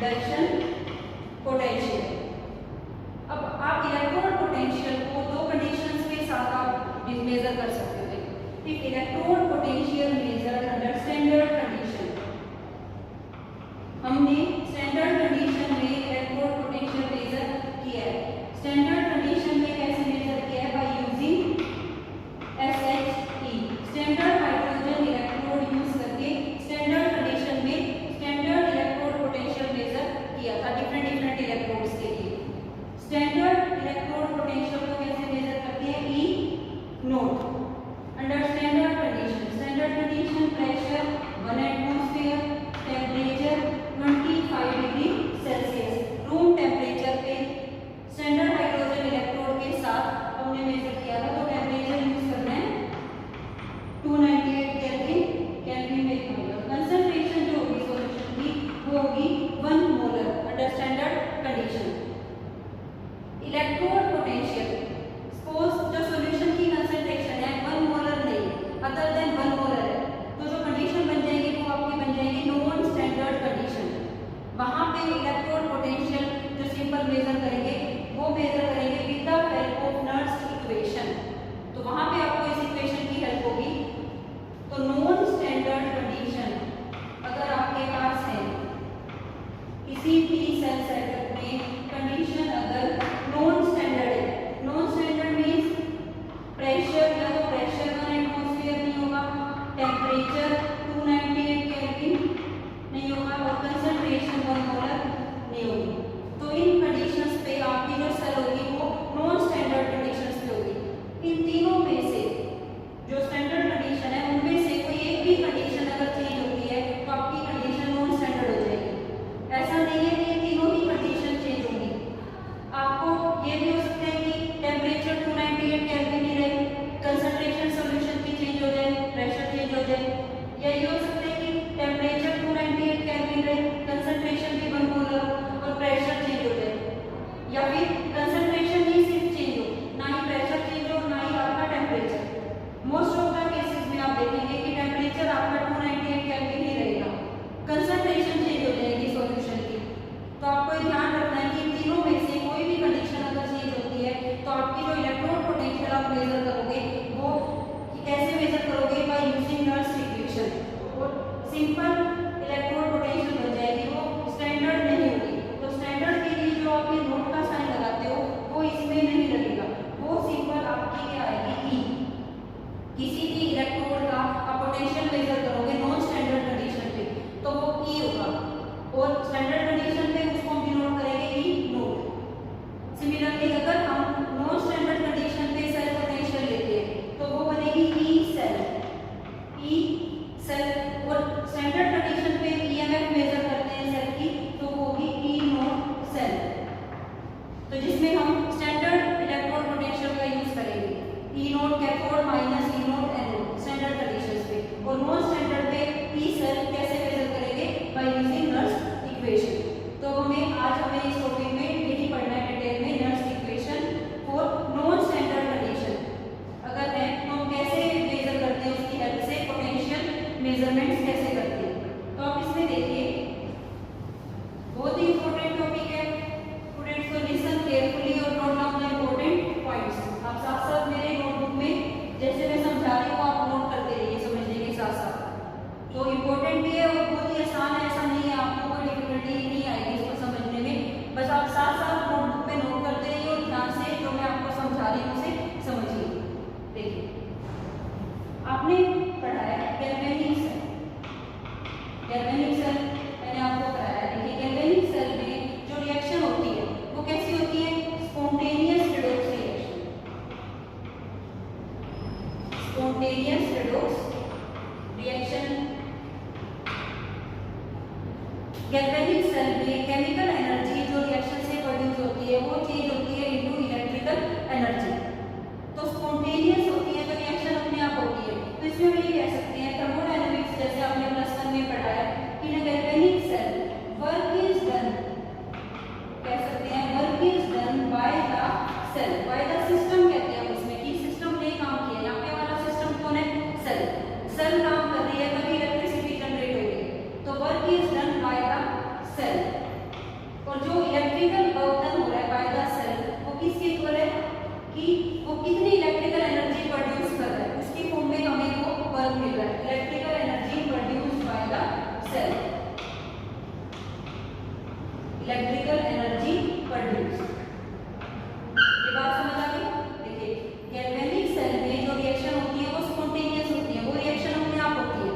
Induction potential. अब आप electrode potential को दो कंडीशंस के साथ आप मेजर कर सकते हो। If electrode potential measure under standard condition, हमने स्टैंडर्ड कंडीशन में इलेक्ट्रोड पोटेंशियल मेजर किया है। स्टैंडर्ड कंडीशन में कैसे मेजर किया है? By using SHE, standard hydrogen electrode use करके स्टैंडर्ड कंडीशन में स्टैंडर्ड इलेक्ट्रोड पोटेंशियल मेजर किया था डिफरेंट इलेक्ट्रोड्स के लिए। स्टैंडर्ड इलेक्ट्रोड पोटेंशियल को कैसे मेजर करते हैं? E note under standard condition. Standard condition pressure 1 atmosphere, temperature 25 degree Celsius, room temperature पे स्टैंडर्ड हाइड्रोजन इलेक्ट्रोड के साथ हमने मेजर किया था। तो टेम्परेचर यूज करना है 298 केल्विन में होगा। कंसंट्रेशन जो होगी सॉल्यूशन की वो होगी 1 molar under standard condition. Electrode potential, suppose जो सॉल्यूशन की कंसंट्रेशन है 1 मोलर नहीं, अदर देन 1 मोलर है, तो जो कंडीशन बन जाएगी वो आपकी बन जाएगी नॉन स्टैंडर्ड कंडीशन। वहां पे इलेक्ट्रोड पोटेंशियल जो सिंपल मेजर करेंगे वो मेजर करेंगे with the help of Nernst equation. तो वहां पे आपको इस इक्वेशन की हेल्प होगी। तो नॉन स्टैंडर्ड कंडीशन अगर आपके पास है किसी भी सेल सेटअप में, कंडीशन अगर नॉन स्टैंडर्ड है, नॉन स्टैंडर्ड मींस प्रेशर या तो प्रेशर 1 एटमॉस्फेयर नहीं होगा, टेम्परेचर 298 केल्विन नहीं होगा और कंसंट्रेशन 1 मोलर नहीं होगी। तो इन कंडीशंस पे आपकी जो सेल होगी वो नॉन स्टैंडर्ड कंडीशंस पे होगी। इन तीनों में से जो स्टैंडर्ड कंडीशन है उनमें से कोई एक भी कंडीशन अगर चेंज होती है तो आपकी कंडीशन नॉन स्टैंडर्ड हो जाएगी। ऐसा नहीं है कि ये तीनों ही कंडीशन चेंज होंगी। आपको ये भी हो सकता है कि टेम्परेचर 298 केल्विन ही रहे, कंसंट्रेशन सॉल्यूशन की चेंज हो जाए, प्रेशर चेंज हो जाए, या ये हो सकता है कि टेम्परेचर 298 केल्विन रहे, कंसंट्रेशन भी 1 मोलर और प्रेशर चेंज हो जाए, या फिर कंसंट्रेशन ही सिर्फ चेंज हो, ना ही प्रेशर चेंज हो ना ही आपका temperature. Most of the cases में आप देखेंगे कि टेम्परेचर आपका 298 केल्विन ही रहेगा, कंसंट्रेशन चेंज हो जाएगी सॉल्यूशन की। तो आपको ध्यान रखना है कि तीनों में से कोई भी कंडीशन अगर चेंज होती है तो आपकी जो इलेक्ट्रोड पोटेंशियल आप मेजर करोगे वो कैसे मेजर करोगे? By using Nernst equation. और सिंपल इलेक्ट्रोड पोटेंशियल बन जाएगी, वो स्टैंडर्ड नहीं होगी। तो स्टैंडर्ड के लिए जो आप ये नोट का साइन लगाते हो वो इसमें नहीं लगेगा, वो सिंपल आपकी क्या आएगी? ई। किसी भी इलेक्ट्रोड का आप पोटेंशियल मेजर करोगे नॉन स्टैंडर्ड कंडीशन पे तो वो ई होगा, और स्टैंडर्ड कंडीशन पे उसको हम डिनोट करेंगे ई नोट। सिमिलरली अगर हम नॉन स्टैंडर्ड कंडीशन पे सेल पोटेंशियल लेते हैं तो वो बनेगी ई सेल, ई सेल। और स्टैंडर्ड कंडीशन पे ईएमएफ मेजर करते हैं सेल की तो वो होगी ई नोट सेल। तो जिसमें हम स्टैंडर्ड इलेक्ट्रोड पोटेंशियल का यूज करेंगे, ई नोट कैथोड माइनस ई नोट एनोड स्टैंडर्ड कंडीशंस पे। और नॉन स्टैंडर्ड पे ई सेल कैसे मेजर करेंगे? By using Nernst equation. तो हमें इस टॉपिक में यही पढ़ना है डिटेल में, nurse equation for non standard condition अगर है तो हम कैसे मेजर करते हैं, उसकी हेल्प से पोटेंशियल मेजरमेंट्स कैसे करते हैं। तो आप इसमें देखिए बहुत ही इंपॉर्टेंट टॉपिक है स्टूडेंट्स, को लिसन केयरफुली और note down the important points. आप साथ साथ मेरे नोटबुक में जैसे मैं समझा रही हूँ आप नोट करते रहिए समझने के साथ साथ। तो इम्पोर्टेंट भी है और बहुत ही आसान है, ऐसा नहीं है आपको कोई डिफिकल्टी नहीं आएगी इसको समझने में। बस आप साथ साथ नोटबुक पे नोट करते रहिए और ध्यान से जो मैं आपको समझा रही हूँ उसे समझिए। देखिए आपने पढ़ा है गैल्वेनिक सेल, गैल्वेनिक सेल मैंने आपको पढ़ाया है। देखिए गैल्वेनिक सेल में जो रिएक्शन होती है वो कैसी होती है? Spontaneous redox reaction, spontaneous redox reaction. Galvanic cell में केमिकल एनर्जी जो रिएक्शन से प्रोड्यूस होती है वो चेंज होती है इनटू इलेक्ट्रिकल एनर्जी। तो स्पॉन्टेनियस होती है तो रिएक्शन अपने आप होती है। तो इसमें हम ये कह सकते हैं थर्मोडायनामिक्स जैसे आपने प्लस 1 में पढ़ाया कि in galvanic cell work is done, कह सकते हैं work is done by the cell, by the system कहते हैं उसमें कि सिस्टम ने काम किया। यहाँ पे हमारा सिस्टम कौन है? सेल। सेल काम कर रही है तभी इलेक्ट्रिसिटी जनरेट हो रही है। तो work is done by the cell. Electrical energy produce. ये बात समझ आ गई? देखिए गैल्वेनिक सेल में जो रिएक्शन होती है वो स्पॉन्टेनियस होती है, वो रिएक्शन अपने आप होती है,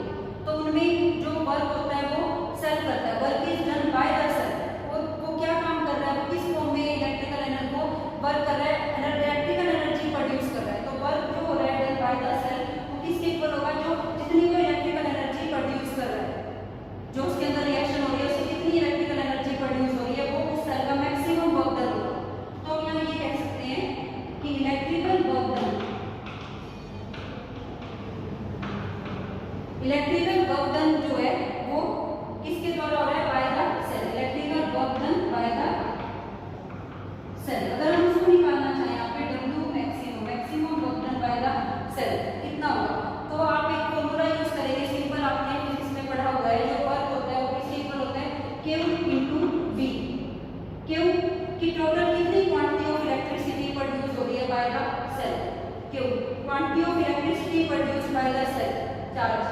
तो उनमें जो वर्क होता है वो सेल करता है, work is done by the cell. और वो क्या काम कर रहा है, वो किस फॉर्म में इलेक्ट्रिकल एनर्जी को वर्क कर रहा है, इलेक्ट्रिकल एनर्जी प्रोड्यूस कर रहा है। तो वर्क जो हो रहा है डन बाय द सेल वो किसके इक्वल होगा, जो जितनी वो इलेक्ट्रिकल एनर्जी प्रोड्यूस कर रहा है, जो उसके अंदर रिएक्शन हो रही है उससे कितनी इलेक्ट्रिकल एनर्जी प्रोड्यूस हो रही है, वो उस सेल का मैक्सिमम वर्क डन होगा। तो हम यहाँ ये कह सकते हैं कि इलेक्ट्रिकल वर्क डन जो है वो किसके द्वारा हो रहा है, by the cell. Electrical work done by the cell. अगर हम इसको निकालना चाहें यहाँ पे W maximum work done by the cell कितना होगा, तो आप एक फॉर्मूला यूज करेंगे, सिंपल आपने फिजिक्स में पढ़ा हुआ है, जो वर्क होता है वो किसके इक्वल होता है, Q into V। Q की टोटल कितनी क्वांटिटी ऑफ इलेक्ट्रिसिटी प्रोड्यूस हो रही है by the cell, Q quantity of electricity produce by the cell charge,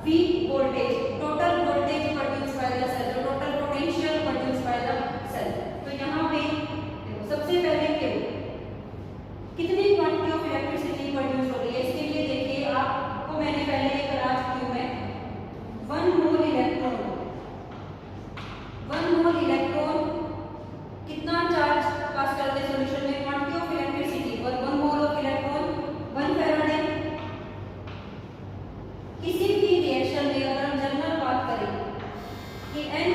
V voltage total voltage produce by the cell, total potential produce by the cell. तो यहाँ पे सबसे पहले Q कितनी quantity of electricity produce हो रही है, इसके लिए देखिए आपको मैंने पहले एक राज Q में 1 मोल इलेक्ट्रॉन कितना चार्ज पास करते हैं सॉल्यूशन में, क्वांटिटी ऑफ इलेक्ट्रिसिटी और 1 मोल ऑफ इलेक्ट्रॉन 1 फैराडे। किसी भी रिएक्शन में अगर हम जनरल बात करें कि n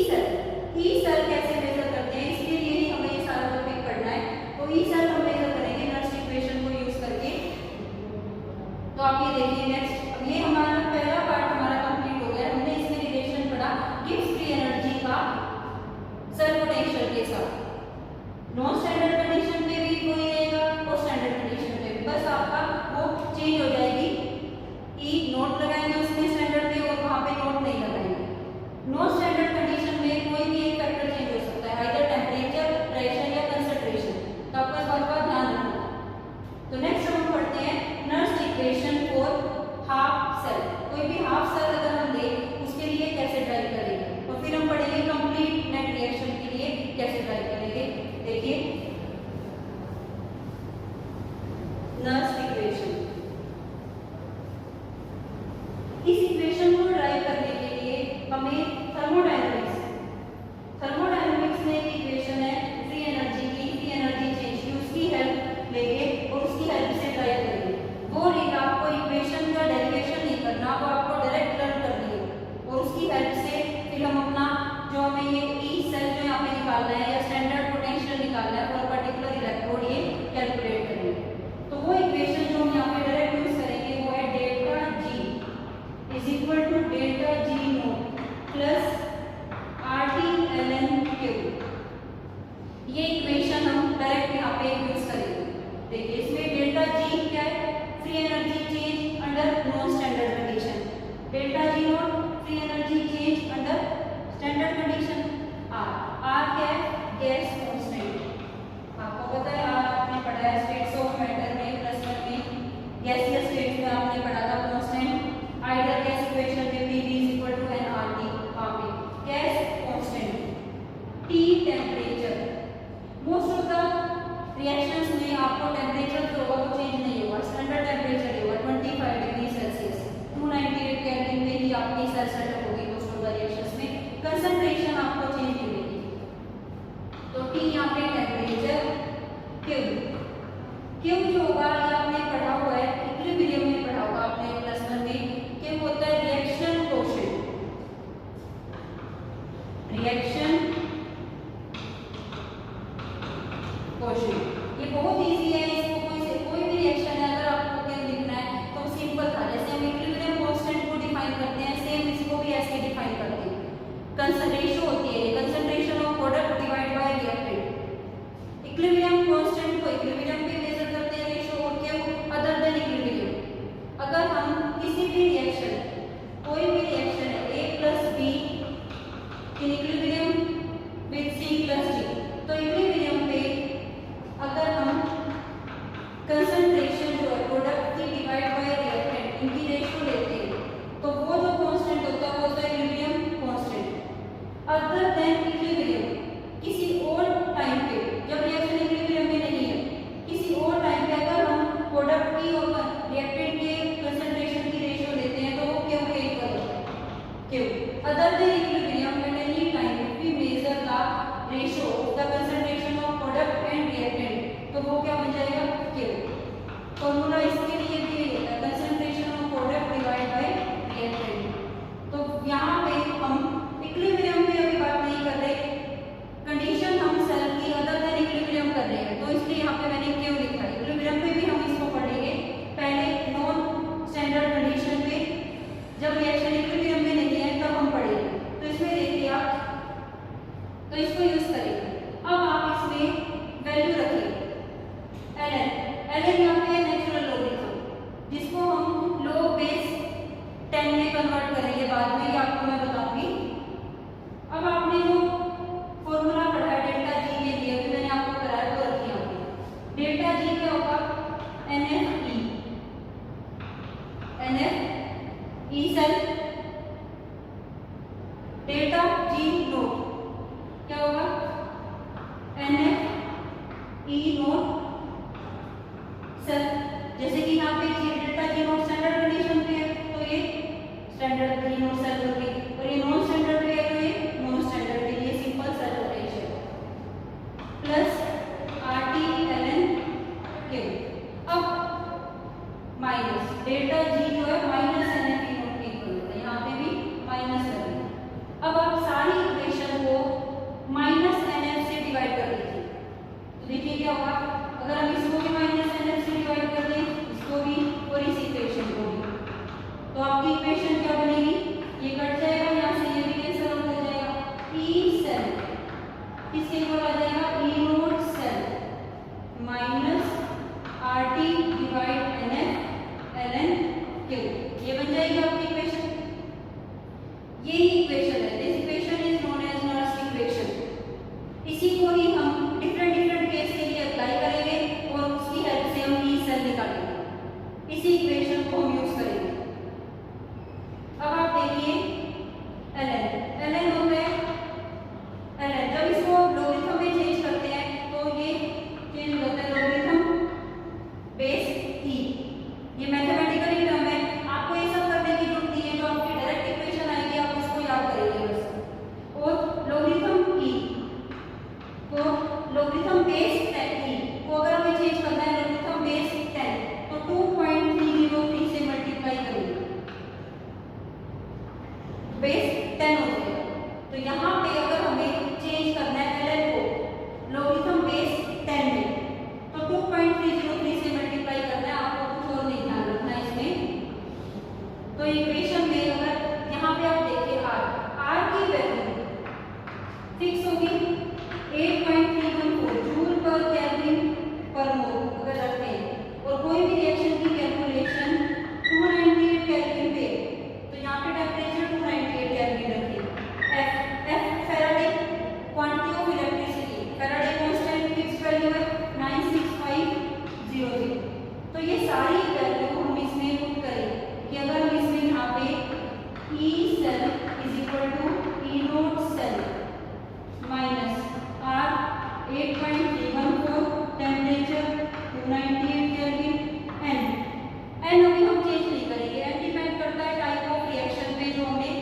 ई सेल कैसे मेजर करते हैं, इसके लिए ही हमें ये सारा टॉपिक पढ़ना है। तो ई सेल हम मेजर करेंगे नर्स इक्वेशन को यूज करके। तो आप ये देखिए नेक्स्ट, अब ये हमारा पहला पार्ट हमारा कंप्लीट हो गया। हमने इसमें रिलेशन पढ़ा गिव्स फ्री एनर्जी का सेल पोटेंशियल के साथ। नॉन स्टैंडर्ड कंडीशन पे भी वही रहेगा और स्टैंडर्ड कंडीशन पे भी, बस आपका वो चेंज हो जाएगी। ई नोट लगाएंगे उसमें स्टैंडर्ड पे और वहां पे नोट नहीं लगाएंगे। नॉन स्टैंडर्ड कंडीशन में कोई भी एक फैक्टर चेंज हो सकता है, आइदर टेम्परेचर, प्रेशर या कंसंट्रेशन। तो आपको इस बात का ध्यान रखना। तो नेक्स्ट हम पढ़ते हैं Nernst equation for half cell. कोई भी हाफ सेल अगर हम लें उसके लिए कैसे ड्राइव करेंगे, और फिर हम पढ़ेंगे कंप्लीट नेट रिएक्शन के लिए कैसे ड्राइव करेंगे। देखिए नर्स इक्वेशन, इस इक्वेशन को ड्राइव करने के लिए हमें थर्मोडायनामिक्स में एक इक्वेशन है फ्री एनर्जी की, फ्री एनर्जी चेंज की, उसकी हेल्प लेंगे और उसकी हेल्प से ड्राइव करेंगे। वो लेकर आपको इक्वेशन का डेरिवेशन नहीं करना, वो आपको डायरेक्ट लर्न करनी है और उसकी हेल्प से फिर हम अपना जो हमें ये ई सेल जो यहाँ पे निकालना है या स्टैंडर्ड पोटेंशियल निकालना है फॉर पर्टिकुलर इलेक्ट्रोड, ये कैलकुलेट करेंगे। तो वो इक्वेशन जो हम यहाँ पे डायरेक्ट यूज करेंगे वो है delta G is equal to delta G naught plus RT ln Q। ये इक्वेशन हम डायरेक्ट यहाँ पे यूज करेंगे। देखिए इसमें डेल्टा जी क्या है, free energy change under non standard condition. Delta G naught free energy change under standard condition. R क्या है, गैस कांस्टेंट। आपको पता है आर आपने पढ़ा है स्टेट्स ऑफ मैटर में +1 में, गैसियस स्टेट में आपने पढ़ा था कांस्टेंट। आइडल गैस इक्वेशन में PV = nRT, वहां पे gas constant. T temperature, most of the reactions में आपको टेम्परेचर जो होगा वो चेंज नहीं होगा, स्टैंडर्ड टेम्परेचर होगा 25 डिग्री सेल्सियस, 298 केल्विन में ही आपकी सेल सेटअप होगी मोस्ट ऑफ द रिएक्शंस में। कंसंट्रेशन आपको चेंज नहीं होगी। तो T यहाँ पे टेम्परेचर, Q जो होगा ये आपने पढ़ा हुआ है, इक्विलिब्रियम में पढ़ा होगा आपने +1 में, Q होता है रिएक्शन कोएफिशिएंट। रिएक्शन कोएफिशिएंट ये बहुत इजी है, इसको कोई भी रिएक्शन है अगर आपको क्या लिखना है तो सिंपल था। जैसे हम इक्विलिब्रियम कांस्टेंट को डिफाइन करते हैं, सेम इसको भी ऐसे डिफाइन करते हैं। कंसंट्रेशन होती है concentration of product divide by reactant. Equilibrium constant को इक्विलिब्रियम पे मेजर करते हैं रेशियो और Q अदर देन इक्विलिब्रियम। अगर हम किसी भी रिएक्शन, कोई भी रिएक्शन है A + B in equilibrium with C + D, तो इक्विलिब्रियम पे अगर हम कंसंट्रेशन जो है प्रोडक्ट की डिवाइड बाय रिएक्टेंट इनकी रेशियो लेते हैं तो वो जो कांस्टेंट होता है वो होता है equilibrium constant. Other than equilibrium, किसी और टाइम पे जब रिएक्शन इक्विलिब्रियम में नहीं है, किसी और टाइम पे अगर हम प्रोडक्ट की और रिएक्टेंट के कंसंट्रेशन की रेशियो लेते हैं तो वो Q के इक्वल होता है। Q other than equilibrium at any time if we measure the ratio of the concentration of product and reactant, तो वो क्या बन जाएगा Q। फॉर्मूला इसके लिए भी यही होता है, concentration of product divide by reactant. तो यहाँ पे हम इक्विलिब्रियम पे अभी बात नहीं कर रहे, कंडीशन हम किसके इक्वल आ जाएगा, E note cell minus R T divide N F L N Q, ये बन जाएगी आपकी इक्वेशन। ये इक्वेशन है, this equation is known as Nernst equation. इसी को ही हम डिफरेंट केस के लिए अप्लाई करेंगे और उसकी हेल्प से हम ई सेल निकालेंगे। इसी इक्वेशन को हम यूज करेंगे। अब आप देखिए एल एन हो गया एल एन, जब इसको लॉगरिथम में चेंज करते हैं तो ये चेंज हो जाता है लॉगरिथम बेस ई। ये मैथमेटिकली टर्म है, आपको ये सब करने की जरूरत नहीं है, जो आपकी डायरेक्ट इक्वेशन आएगी आप उसको याद करेंगे बस। और लॉगरिथम ई को लॉगरिथम बेस ई को अगर हमें चेंज करना है लॉगरिथम बेस 10 तो 2.303 से मल्टीप्लाई करेंगे, बेस 10 हो जाएगा। तो यहाँ पे अगर हमें चेंज करना है एल एन को लॉगरिथम बेस 10 में तो 2.303 से मल्टीप्लाई करना है, आपको कुछ और नहीं ध्यान रखना है इसमें। तो इक्वेशन में अगर यहाँ पे आप देखिए आर की वैल्यू फिक्स होगी 8.314 जूल पर केल्विन पर मोल अगर रखते हैं, और कोई भी रिएक्शन की कैलकुलेशन 298 केल्विन पे, तो यहाँ पे टेम्परेचर 298 केल्विन रखिए। F Faraday quantity of electricity, Faraday constant fix value है 96500। तो ये सारी वैल्यू हम इसमें पुट करें कि अगर हम इसमें यहाँ पे E cell is equal to E note cell minus R 8.314 temperature 298 kelvin n अभी हम चेंज नहीं करेंगे, एन डिपेंड करता है टाइप ऑफ रिएक्शन पे जो हमें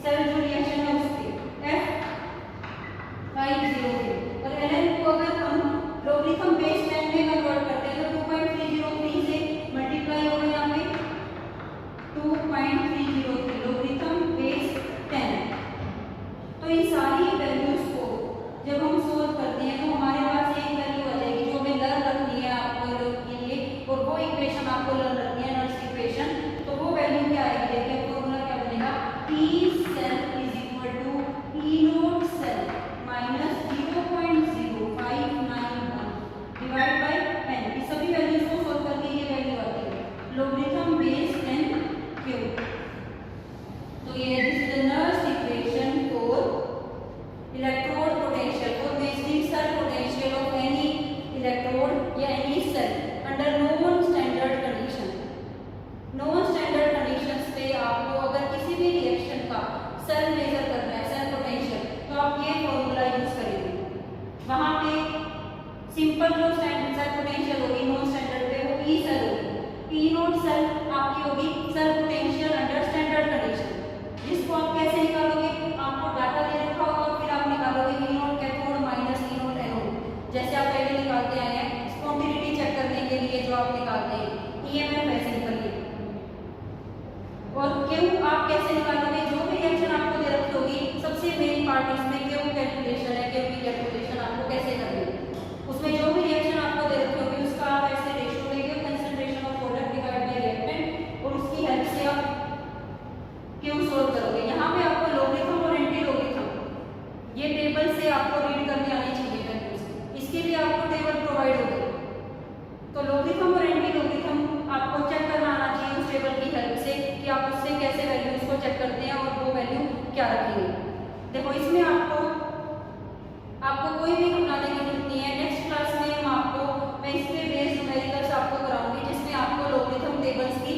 सेल जो रिएक्शन है उस पे एफ 503। और एल एन को अगर हम लॉगरिथम बेस 10 में कन्वर्ट करते हैं तो 2.303 से मल्टीप्लाई होगा यहाँ पे 2.303 लॉगरिथम बेस 10। तो ये सारी वैल्यूज को जब हम सोल्व करते हैं तो हमारे पास एक वैल्यू आ जाएगी जो हमें लर्न रखनी है आपको के लिए, और वो इक्वेशन आपको लर्न रखनी है नर्स इक्वेशन। तो वो वैल्यू क्या आएगी, देखिए फॉर्मूला क्या बनेगा, E cell is equal to E note cell minus 0.0591 divide by n. ये सभी वैल्यूज को सोल्व करके ये वैल्यू आती है लॉगरिथम बेस 10 क्यूब। तो ये this is the Nernst equation for electrode potential for measuring cell potential of any electrode या any cell under non standard condition. Non standard conditions पे आपको अगर किसी भी रिएक्शन का सेल मेजर करना है, सेल पोटेंशियल, तो आप ये फॉर्मूला यूज करेंगे। वहां पे सिंपल जो स्टैंडर्ड सेल पोटेंशियल होगी नॉन स्टैंडर्ड पे वो ई सेल होगी। ई नोट सेल आपकी होगी cell potential under standard condition, जिसको आप कैसे निकालोगे, आपको डाटा दे रखा होगा और फिर आप निकालोगे ई नोट कैथोड माइनस ई नोट एनोड, जैसे आप पहले निकालते आए हैं स्पॉन्टेनिटी चेक करने के लिए जो आप निकालते हैं ईएमएफ है सिंपली। और क्यों आप कैसे निकालोगे, जो भी रिएक्शन आपको दे रखी होगी सबसे मेन पार्ट इसमें क्यों कैलकुलेशन है, क्यों की कैलकुलेशन आपको कैसे करनी है। उसमें जो भी रिएक्शन आपको दे रखी होगी उसका आप ऐसे रेशियो लेंगे concentration of product divide by reactant, और उसकी हेल्प से आप क्यों सोल्व करोगे। यहाँ पे आपको लॉगरिथम और एंटी लॉगरिथम ये टेबल से आपको रीड करने आनी चाहिए वैल्यूज, इसके लिए आपको टेबल प्रोवाइड होगी। तो लॉगरिथम और एंटी लॉगरिथम आपको चेक करना आना चाहिए उस टेबल की हेल्प से कि आप उससे कैसे वैल्यूज को चेक करते हैं और वो वैल्यू क्या रखेंगे। देखो इसमें आपको कोई भी घबराने की जरूरत नहीं है। नेक्स्ट क्लास में मैं इस पे बेस्ड न्यूमेरिकल्स आपको कराऊंगी जिसमें आपको लॉगरिथम टेबल्स की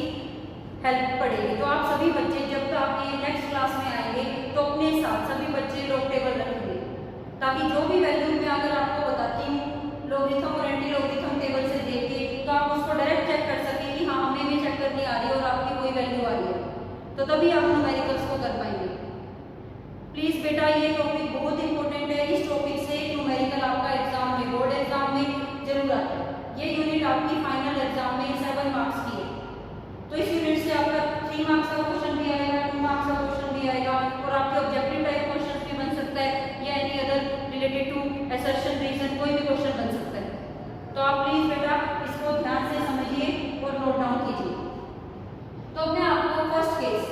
हेल्प पड़ेगी। तो आप सभी बच्चे जब तक आप ये नेक्स्ट क्लास में आएंगे तो अपने साथ सभी बच्चे लॉग टेबल रखेंगे, ताकि जो भी वैल्यू मैं अगर आपको बताती हूँ लॉगरिथम और एंटी लॉगरिथम टेबल से देख के, तो आप उसको डायरेक्ट चेक कर सकें कि हाँ हमें भी चेक करनी आ रही है और आपकी कोई वैल्यू आ रही है, तो तभी आप न्यूमेरिकल्स को कर पाएंगे। प्लीज बेटा ये टॉपिक बहुत इंपॉर्टेंट है, इस टॉपिक से न्यूमेरिकल आपका एग्जाम में बोर्ड एग्जाम में जरूर आता है। ये यूनिट आपकी फाइनल एग्जाम में 7 मार्क्स की है, तो इस यूनिट से आपका 3 मार्क्स का क्वेश्चन भी आएगा, 2 मार्क्स का क्वेश्चन भी आएगा, और आपके ऑब्जेक्टिव टाइप क्वेश्चन भी बन सकता है या any other related to assertion reason कोई भी क्वेश्चन बन सकता है। तो आप प्लीज बेटा इसको ध्यान से समझिए और नोट डाउन कीजिए। तो मैं आपको फर्स्ट केस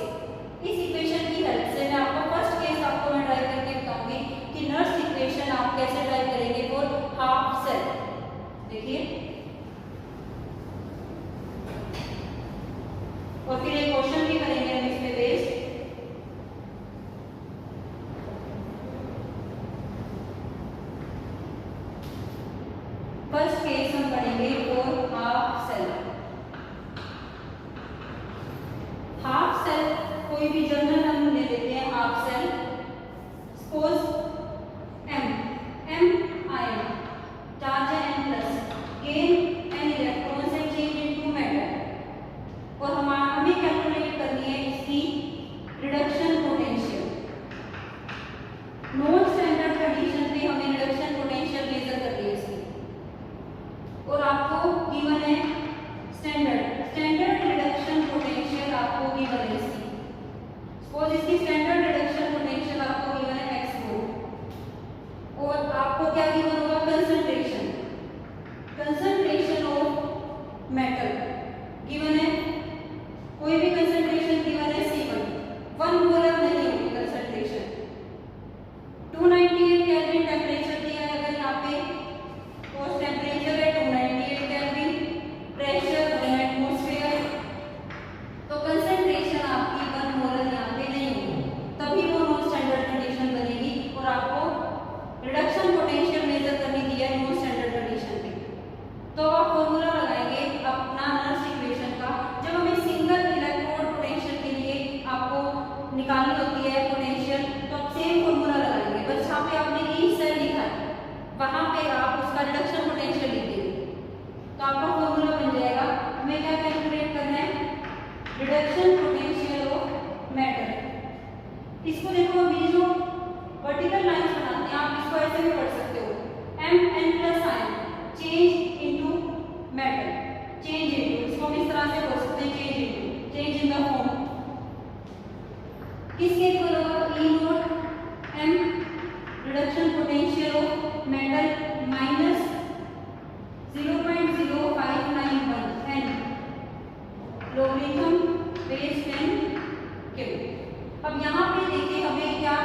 इस इक्वेशन की हेल्प से मैं आपको फर्स्ट केस आपको मैं ड्राइव करके बताऊंगी कि नर्स इक्वेशन आप कैसे ड्राइव देखिए, और फिर एक क्वेश्चन भी करेंगे हम इसमें बेस्ड। फर्स्ट केस हम पढ़ेंगे for half cell. Half cell कोई भी जनरल हम ले लेते हैं half cell. Suppose M ion charge है M plus, gain N electrons and change into metal. और हमें कैलकुलेट करनी है इसकी reduction potential. Non standard condition पे हमें रिडक्शन पोटेंशियल मेजर करनी है इसकी, और आपको गिवन है स्टैंडर्ड रिडक्शन पोटेंशियल आपको गिवन है इसकी। सपोज इसकी स्टैंडर्ड रिडक्शन पोटेंशियल आपको गिवन है x वोल्ट, और आपको क्या गिवन होगा कंसंट्रेशन ऑफ मेटल गिवन है, कोई भी कंसंट्रेशन गिवन है C1 1 मोलर नहीं होगी कंसंट्रेशन। 298 केल्विन टेम्परेचर दिया है, अगर यहाँ पे उस टेम्परेचर है 298 केल्विन, प्रेशर 1 एटमॉस्फेयर, तो कंसंट्रेशन आपकी 1 मोलर यहाँ पे नहीं होगी, तभी वो नॉन स्टैंडर्ड कंडीशन बनेगी। और आपको रिडक्शन पोटेंशियल मेजर करनी दी है नॉन स्टैंडर्ड कंडीशन पे, तो आप फॉर्मूला लगाएंगे अपना नर्स इक्वेशन का। जब हमें सिंगल इलेक्ट्रोड पोटेंशियल के लिए आपको निकालनी होती है पोटेंशियल, तो आप सेम फॉर्मूला लगाएंगे, बस यहाँ पे आपने ईच सेल लिखा है, वहां पे आप उसका रिडक्शन पोटेंशियल लिख देंगे, तो आपका फॉर्मूला बन जाएगा। हमें क्या कैलकुलेट करना है, रिडक्शन पोटेंशियल ऑफ मैटर। इसको देखो, अभी जो वर्टिकल लाइंस बनाते हैं आप इसको ऐसे भी पढ़ सकते हो, Mn plus ion change into matter, change into, इसको हम इस तरह से बोल सकते हैं change into, change in the form. किसके इक्वल होगा, E not M reduction potential of metal minus 0.0591 N logarithm base 10 Q। अब यहाँ पे देखिए हमें क्या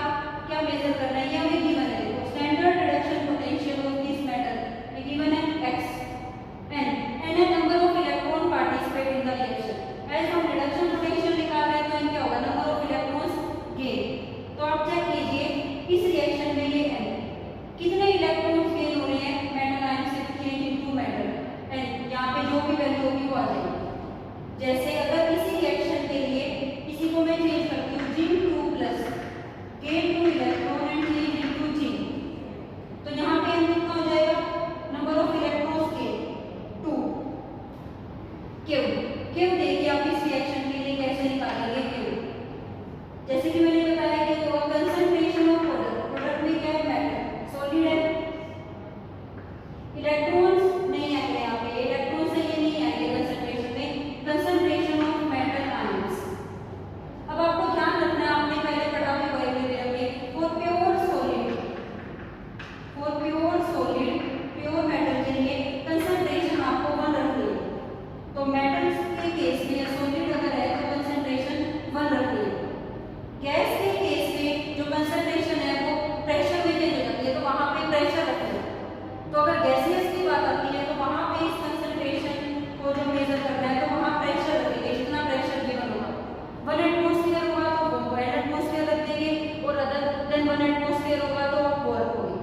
क्या मेजर करना है, ये हमें गिवन है, standard reduction potential of this metal given है x, n है number of electron participate in the reaction. As हम रिडक्शन पोटेंशियल निकाल रहे हैं तो n क्या होगा, नंबर ऑफ इलेक्ट्रॉन्स गेन। तो आप चेक कीजिए इस रिएक्शन में ये n कितने इलेक्ट्रॉन्स गेन हो रहे हैं मेटल आयन से चेंज इनटू मेटल, n यहाँ पे जो भी वैल्यू होगी वो आ जाएगी। जैसे अगर इसी रिएक्शन के लिए इसी को मैं चेंज करती हूँ Zn2 plus gain 2 electron and change into Zn, तो यहाँ पे n कितना हो जाएगा, नंबर ऑफ इलेक्ट्रॉन्स के 2 क्यों देखिए आप इस रिएक्शन के लिए कैसे निकालेंगे क्यों। जैसे कि मैंने बताया कि वो कंसंट्रेशन ऑफ प्रोडक्ट में क्या है, मेटल सॉलिड है, इलेक्ट्रॉन्स नहीं आएंगे यहाँ पे, इलेक्ट्रॉन से ये नहीं आएंगे कंसंट्रेशन में, कंसंट्रेशन ऑफ मेटल आयंस। अब आपको ध्यान रखना है, आपने पहले पढ़ा भी हुआ है for pure solid pure metal के लिए कंसंट्रेशन आपको 1 रखनी है, तो मेटल्स के केस में या सॉलिड अगर है तो कंसंट्रेशन 1 रखनी है। गैस के केस में जो कंसंट्रेशन है वो प्रेशर में चेंज हो जाती है, तो वहां पे प्रेशर रखना है। तो अगर गैसियस की बात आती है तो वहां पे इस कंसंट्रेशन को जो मेजर करना है तो वहां प्रेशर रखेंगे, जितना प्रेशर गिवन होगा 1 एटमॉस्फेयर होगा तो वो 1 एटमॉस्फेयर रख देंगे, और अदर देन 1 एटमॉस्फेयर होगा तो 4 रखोगे।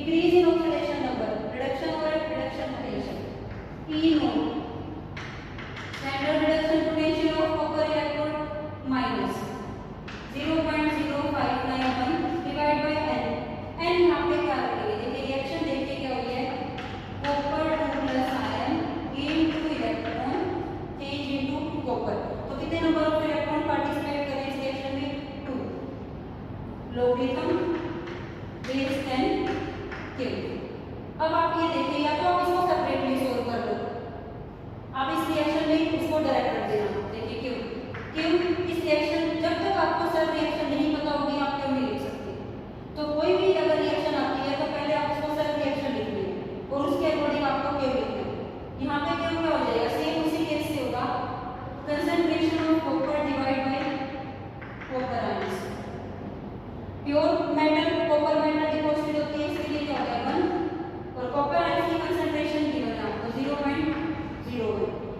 Decrease in oxidation number, reduction हो रहा है, reduction potential, E note, standard reduction potential of copper electrode minus 0.0591 divide bye n। n यहाँ पे क्या करेंगे, देखिए रिएक्शन देखिए क्या हुई है, copper 2 plus ion gain 2 electron change into copper. तो कितने नंबर ऑफ इलेक्ट्रॉन पार्टिसिपेट करें इस रिएक्शन में, 2, लोगरिथम बेस 10 क्यू। अब आप ये देखिए, या तो आप इसको सेपरेटली सोल्व कर लो, आप इस रिएक्शन में इसको डायरेक्ट कर देना, देखिए क्यों क्यों इस रिएक्शन, जब तक आपको सर रिएक्शन नहीं पता होगी आप क्यों नहीं लिख सकते। तो कोई भी अगर रिएक्शन आती है तो पहले आप उसको सर रिएक्शन लिख लेंगे और उसके अकॉर्डिंग आपको क्यों लिखना है। यहाँ पे क्यों क्या हो जाएगा, सेम उसी केस से होगा, concentration of copper divide by copper ions. Pure metal copper metal deposit होती है, इसके लिए क्या हो गया 1 और कॉपर आयंस की कंसंट्रेशन गिवन है आपको 0.01।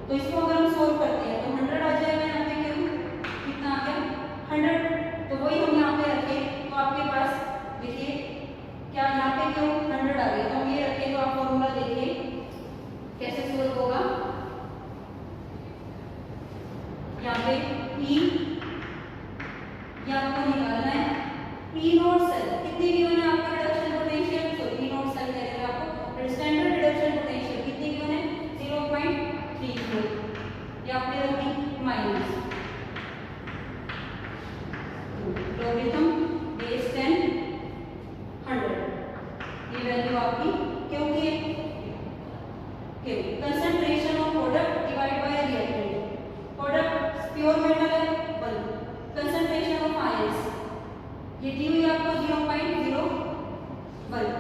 तो इसको अगर हम सोल्व करते हैं तो 100 आ जाएगा, यहाँ पे क्यों कितना आ गया 100। तो वही हम यहाँ पे रखे, तो आपके पास देखिए क्या यहाँ पे क्यों 100 आ गया, तो हम ये रखें तो आप फॉर्मूला देखिए कैसे सोल्व होगा। यहाँ पे ई ये आपको निकालना है, ई नोट सेल कितनी गिवन है आपका रिडक्शन पोटेंशियल, तो ई नोट सेल करेगा आपको स्टैंडर्ड रिडक्शन पोटेंशियल कितनी गिवन है 0.34, ये आपने रखी माइनस लोगरिथम बेस 10 100, ये वैल्यू आपकी क्योंकि concentration of product divide by reactant, product pure metal है 1, कंसंट्रेशन ऑफ आयंस ये दी हुई आपको 0.01,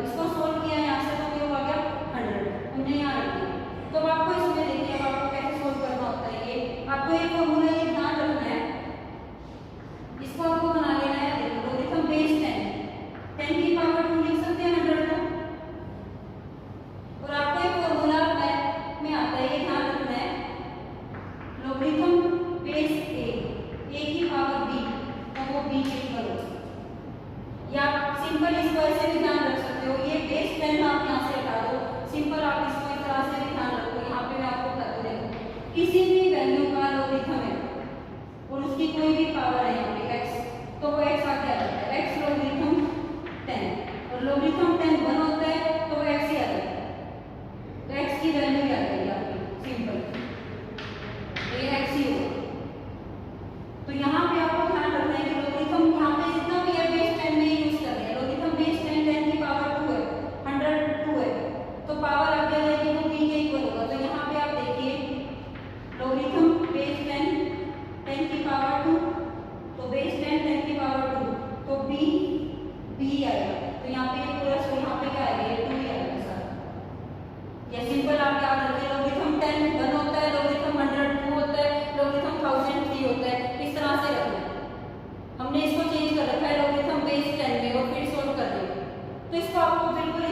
इसको सोल्व किया यहाँ से तो क्या हो गया 100, हमने यहाँ रख दिया। तो अब आपको इसमें देखिए, अब आपको कैसे सोल्व करना होता है, ये आपको एक फॉर्मूला ये ध्यान रखना है, इसको आपको बना लेना है, देखो लोगरिथम बेस 10 की पावर 2 लिख सकते हैं 100 को, और आपको एक फॉर्मूला मैथ में आता है, ये ध्यान रखना है, लोगरिथम बेस a की पावर b, तो वो b के इक्वल होगा, या सिंपल इसको ऐसे भी ध्यान रख सकते हो, ये बेस 10 आप यहाँ से हटा दो, सिंपल आप इसको इस तरह से भी ध्यान रखो, यहाँ पे मैं आपको बता दूँ किसी भी वैल्यू का लोगरिथम है और उसकी कोई भी पावर है यहाँ पे x, तो वो x आ क्या जाता है, x लोगरिथम 10, और लोगरिथम 10 1 होता है तो वो x ही आ जाता है, तो x की वैल्यू क्या आ जाएगी आपकी सिंपल, तो ये x ही होगा। तो यहाँ पे आपको ध्यान रखना है कि लोगरिथम यहाँ पे जितना भी है बेस 10 में यूज कर रहे हैं, लोगरिथम बेस 10 की पावर 2 है 102 है, तो पावर आ जाएगी वो b के इक्वल होगा। तो यहाँ पे आप देखिए लोगरिथम बेस 10 की पावर 2, तो बेस 10 की पावर 2, तो b आएगा, तो यहाँ पे पूरा यहाँ पे क्या आएगा, ये 2 ही आएगा सर। या सिंपल आप याद रखें, लोगरिथम 10 1 होता है, लोगरिथम 100 2 होता है, लोगरिथम 1000 3 होता है, इस तरह से रखना है। हमने इसको चेंज कर रखा है लोगरिथम बेस 10 में और फिर सोल्व कर देंगे, तो इसको आपको बिल्कुल